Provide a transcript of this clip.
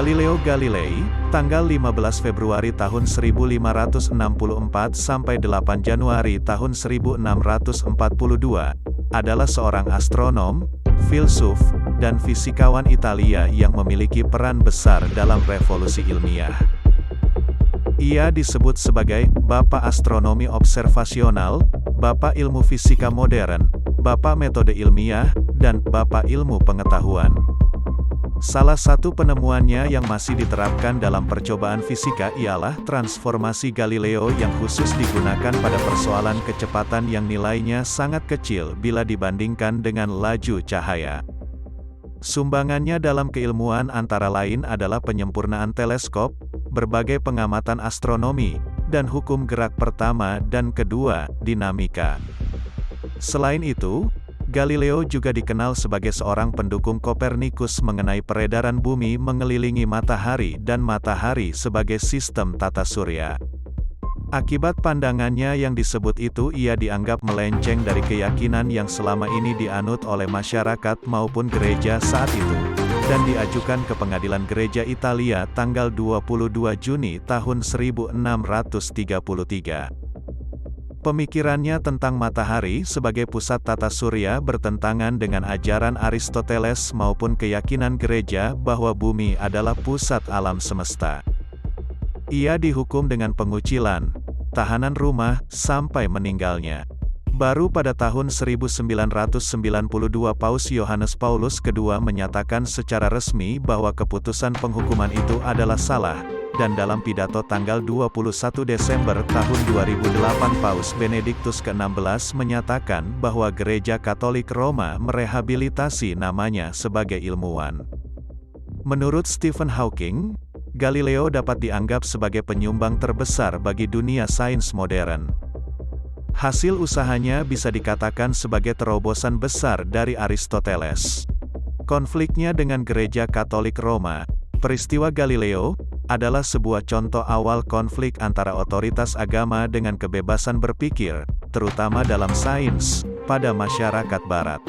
Galileo Galilei, tanggal 15 Februari tahun 1564 sampai 8 Januari tahun 1642, adalah seorang astronom, filsuf, dan fisikawan Italia yang memiliki peran besar dalam revolusi ilmiah. Ia disebut sebagai Bapak Astronomi Observasional, Bapak Ilmu Fisika Modern, Bapak Metode Ilmiah, dan Bapak Ilmu Pengetahuan. Salah satu penemuannya yang masih diterapkan dalam percobaan fisika ialah transformasi Galileo yang khusus digunakan pada persoalan kecepatan yang nilainya sangat kecil bila dibandingkan dengan laju cahaya. Sumbangannya dalam keilmuan antara lain adalah penyempurnaan teleskop, berbagai pengamatan astronomi, dan hukum gerak pertama dan kedua, dinamika. Selain itu, Galileo juga dikenal sebagai seorang pendukung Kopernikus mengenai peredaran bumi mengelilingi matahari dan matahari sebagai sistem tata surya. Akibat pandangannya yang disebut itu ia dianggap melenceng dari keyakinan yang selama ini dianut oleh masyarakat maupun gereja saat itu, dan diajukan ke Pengadilan Gereja Italia tanggal 22 Juni tahun 1633. Pemikirannya tentang matahari sebagai pusat tata surya bertentangan dengan ajaran Aristoteles maupun keyakinan gereja bahwa bumi adalah pusat alam semesta. Ia dihukum dengan pengucilan, tahanan rumah, sampai meninggalnya. Baru pada tahun 1992 Paus Yohanes Paulus II menyatakan secara resmi bahwa keputusan penghukuman itu adalah salah, dan dalam pidato tanggal 21 Desember tahun 2008 Paus Benediktus ke-16 menyatakan bahwa Gereja Katolik Roma merehabilitasi namanya sebagai ilmuwan. Menurut Stephen Hawking, Galileo dapat dianggap sebagai penyumbang terbesar bagi dunia sains modern. Hasil usahanya bisa dikatakan sebagai terobosan besar dari Aristoteles. Konfliknya dengan Gereja Katolik Roma, peristiwa Galileo, adalah sebuah contoh awal konflik antara otoritas agama dengan kebebasan berpikir, terutama dalam sains, pada masyarakat Barat.